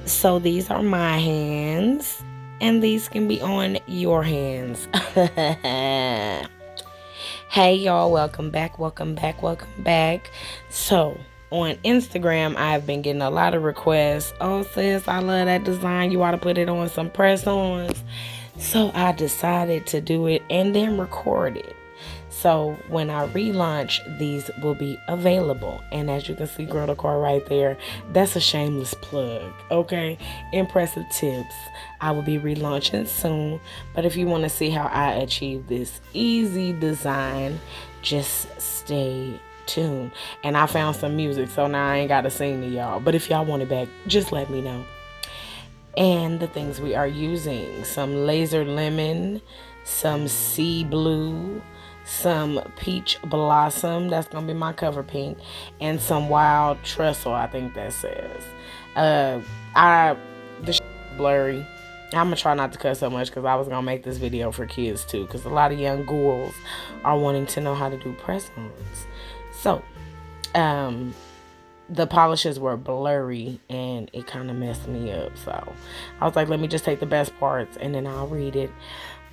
So these are my hands, and these can be on your hands. Hey y'all, welcome back, welcome back, welcome back. So on Instagram, I've been getting a lot of requests. Oh sis, I love that design. You ought to put it on some press-ons. So I decided to do it and then record it. So when I relaunch, these will be available. And as you can see, girl decor right there, that's a shameless plug, okay? Impressive tips. I will be relaunching soon. But if you want to see how I achieve this easy design, just stay tuned. And I found some music, so now I ain't got to sing to y'all. But if y'all want it back, just let me know. And the things we are using: some laser lemon, some sea blue, some peach blossom, that's gonna be my cover pink, and some wild trestle, I think that says. The blurry. I'm gonna try not to cut so much because I was gonna make this video for kids too, because a lot of young girls are wanting to know how to do press-ons. So the polishes were blurry and it kind of messed me up, so I was like, let me just take the best parts and then I'll read it.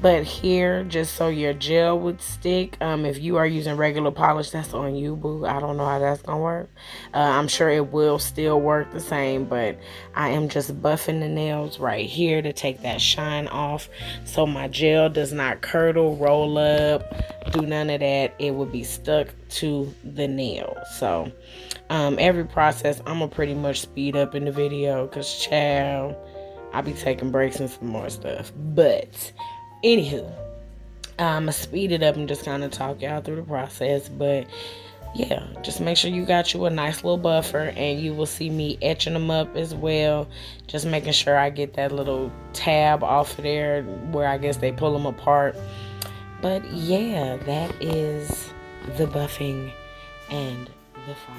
But here, just so your gel would stick, if you are using regular polish, that's on you, boo. I don't know how that's gonna work. I'm sure it will still work the same, but I am just buffing the nails right here to take that shine off so my gel does not curdle, roll up, do none of that. It would be stuck to the nail. So every process I'm gonna pretty much speed up in the video because child, I'll be taking breaks and some more stuff. But anywho, I'm gonna speed it up and just kind of talk y'all through the process. But yeah, just make sure you got you a nice little buffer, and you will see me etching them up as well, just making sure I get that little tab off of there where I guess they pull them apart. But yeah, that is the buffing and the fire.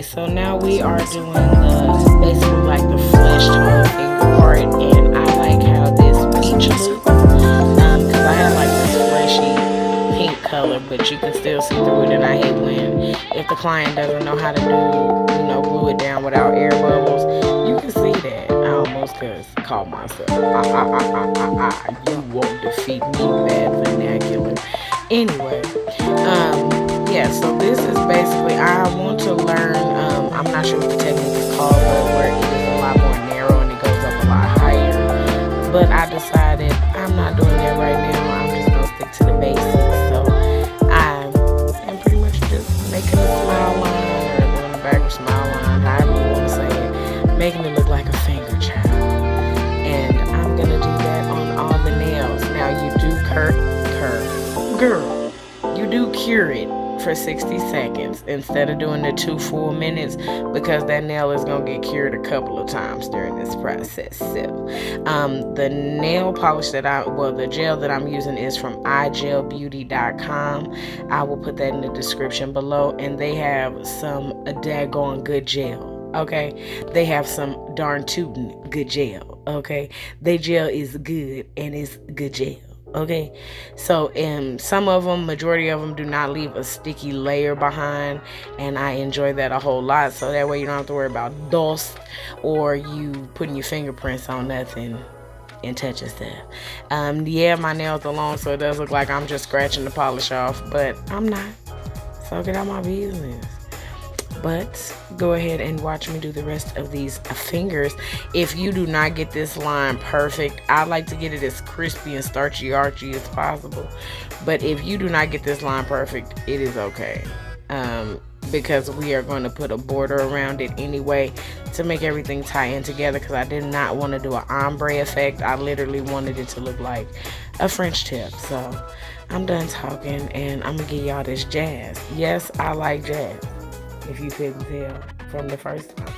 So now we are doing the basically like the flesh tone finger part, and I like how this peach looks because I have like this fleshy pink color, but you can still see through it. And I hate when if the client doesn't know how to do, glue it down without air bubbles. You can see that. I almost called myself. You won't defeat me, bad vernacular. Anyway, yeah, so this is basically, I want to learn, I'm not sure what the technique is called, but where it is a lot more narrow and it goes up a lot higher. But I decided I'm not doing that right now. I'm just going to stick to the basics. So I am pretty much just making a smile line, or doing a backward smile line, however you want to say it, making it look like a finger child. And I'm going to do that on all the nails. Now you do curve. Girl, you do cure it for 60 seconds instead of doing the 2 full minutes, because that nail is going to get cured a couple of times during this process. So the nail polish the gel that I'm using is from igelbeauty.com. I will put that in the description below, and they have some daggone good gel. Okay, they have some darn tootin' good gel. Okay, their gel is good, and it's good gel. Okay, so some of them, majority of them, do not leave a sticky layer behind, and I enjoy that a whole lot. So that way you don't have to worry about dust or you putting your fingerprints on nothing and touching stuff. Yeah, my nails are long, so it does look like I'm just scratching the polish off, but I'm not. So get out my business. But go ahead and watch me do the rest of these fingers. If you do not get this line perfect, I like to get it as crispy and starchy archy as possible. But if you do not get this line perfect, it is okay. Because we are going to put a border around it anyway to make everything tie in together, because I did not want to do an ombre effect. I literally wanted it to look like a French tip. So I'm done talking, and I'm going to give y'all this jazz. Yes, I like jazz, if you couldn't tell from the first time.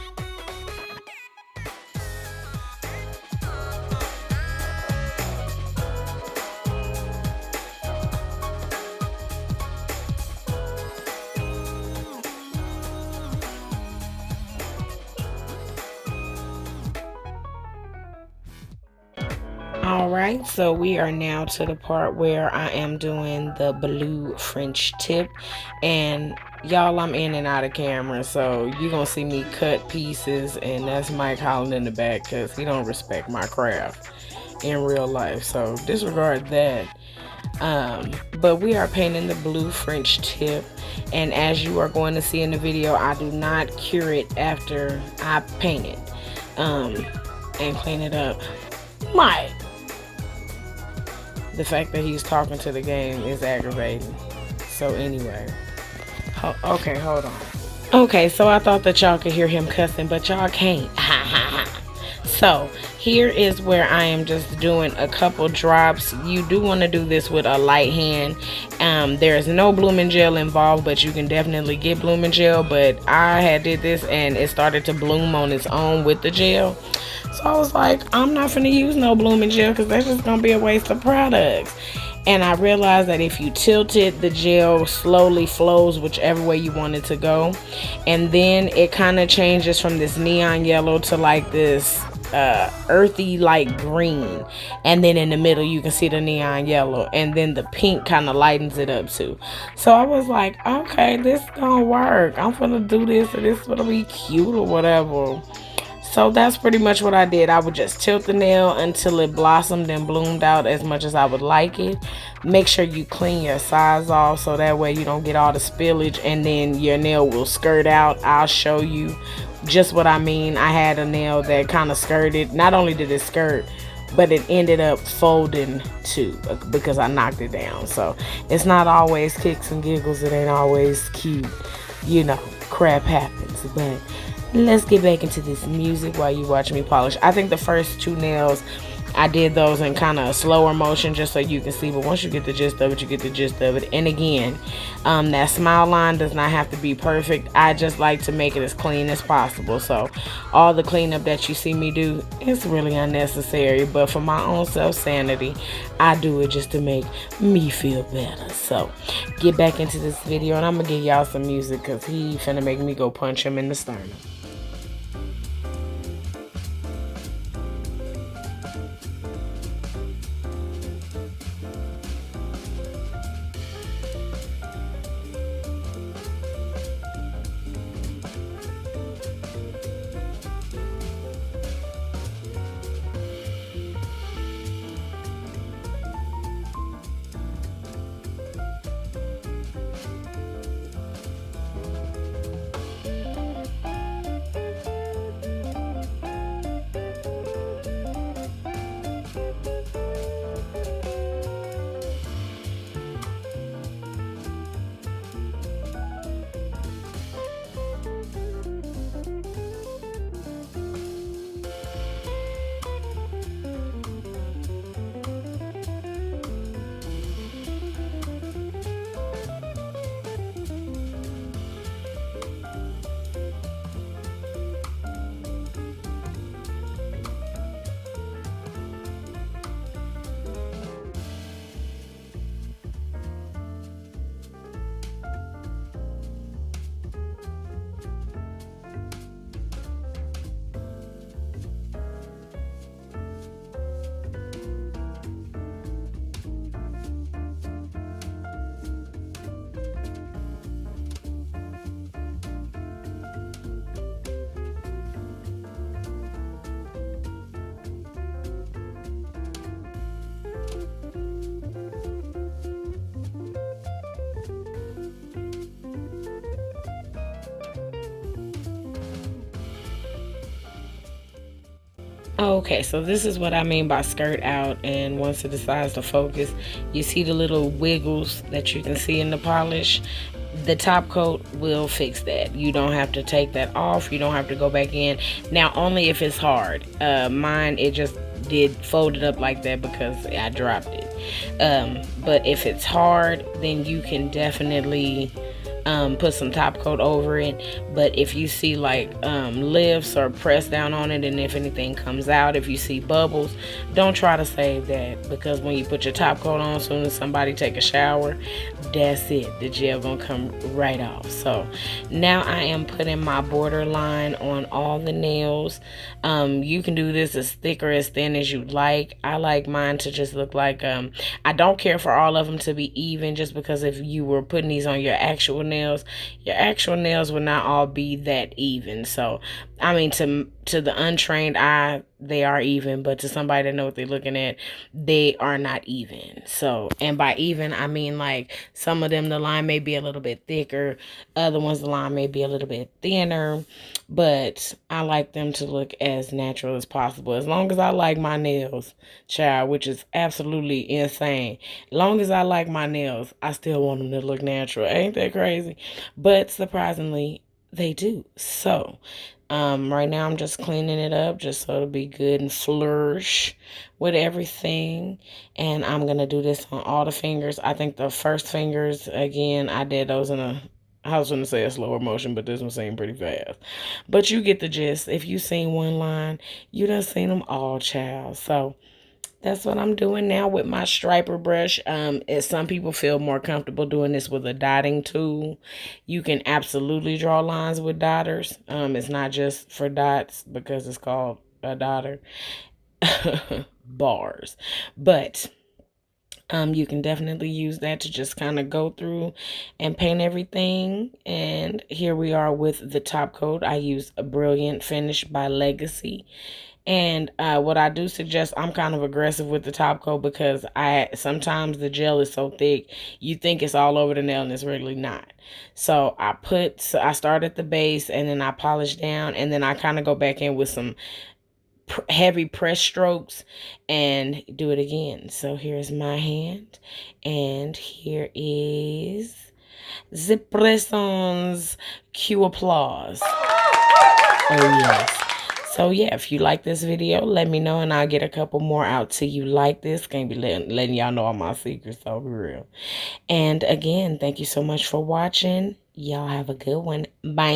Alright, so we are now to the part where I am doing the blue French tip, and y'all, I'm in and out of camera, so you're gonna see me cut pieces, and that's Mike Holland in the back because he don't respect my craft in real life, so disregard that. But we are painting the blue French tip, and as you are going to see in the video, I do not cure it after I paint it and clean it up. Mike, the fact that he's talking to the game is aggravating. So anyway, okay, hold on. Okay, so I thought that y'all could hear him cussing, but y'all can't. So here is where I am just doing a couple drops. You do want to do this with a light hand. There is no blooming gel involved, but you can definitely get blooming gel. But I had did this and it started to bloom on its own with the gel. So I was like, I'm not finna use no blooming gel because that's just gonna be a waste of products. And I realized that if you tilt it, the gel slowly flows whichever way you want it to go. And then it kind of changes from this neon yellow to like this earthy light green, and then in the middle you can see the neon yellow, and then the pink kind of lightens it up too. So I was like, okay, this gonna work. I'm gonna do this, and this is gonna be cute or whatever. So that's pretty much what I did. I would just tilt the nail until it blossomed and bloomed out as much as I would like it. Make sure you clean your sides off so that way you don't get all the spillage, and then your nail will skirt out. I'll show you just what I mean. I had a nail that kind of skirted. Not only did it skirt, but it ended up folding too because I knocked it down. So it's not always kicks and giggles. It ain't always cute. You know, crap happens. But let's get back into this music while you watch me polish. I think the first two nails, I did those in kind of a slower motion just so you can see, but once you get the gist of it, you get the gist of it. And again, that smile line does not have to be perfect. I just like to make it as clean as possible. So all the cleanup that you see me do, it's really unnecessary, but for my own self-sanity, I do it just to make me feel better. So get back into this video, and I'm gonna give y'all some music because he finna make me go punch him in the sternum. Okay, so this is what I mean by skirt out, and once it decides to focus, you see the little wiggles that you can see in the polish. The top coat will fix that. You don't have to take that off. You don't have to go back in. Now, only if it's hard. Mine, it just did fold it up like that because I dropped it. But if it's hard, then you can definitely put some top coat over it. But if you see like lifts or press down on it, and if anything comes out, if you see bubbles, don't try to save that, because when you put your top coat on, as soon as somebody take a shower, that's it, the gel gonna come right off. So now I am putting my border line on all the nails. You can do this as thick or as thin as you like. I like mine to just look like I don't care for all of them to be even, just because if you were putting these on your actual nails will not all be that even. So I mean, to the untrained eye, they are even, but to somebody that know what they're looking at, they are not even. So, and by even, I mean like some of them the line may be a little bit thicker, other ones the line may be a little bit thinner, but I like them to look as natural as possible. As long as I like my nails, child, which is absolutely insane. As long as I like my nails, I still want them to look natural. Ain't that crazy? But surprisingly, they do. So, right now I'm just cleaning it up just so it'll be good and flourish with everything. And I'm gonna do this on all the fingers. I think the first fingers, again, I did those in a, I was gonna say a slower motion, but this one seemed pretty fast. But you get the gist. If you seen one line, you done seen them all, child. So that's what I'm doing now with my striper brush. As some people feel more comfortable doing this with a dotting tool, you can absolutely draw lines with dotters. It's not just for dots because it's called a dotter. Bars. But you can definitely use that to just kind of go through and paint everything. And here we are with the top coat. I use a Brilliant Finish by Legacy. And what I do suggest, I'm kind of aggressive with the top coat because sometimes the gel is so thick, you think it's all over the nail and it's really not. So I start at the base and then I polish down, and then I kind of go back in with some heavy press strokes and do it again. So here's my hand, and here is the Presson's Cue Applause. Oh yes. So yeah, if you like this video, let me know and I'll get a couple more out to you like this. Can't be letting y'all know all my secrets, so be real. And again, thank you so much for watching. Y'all have a good one. Bye.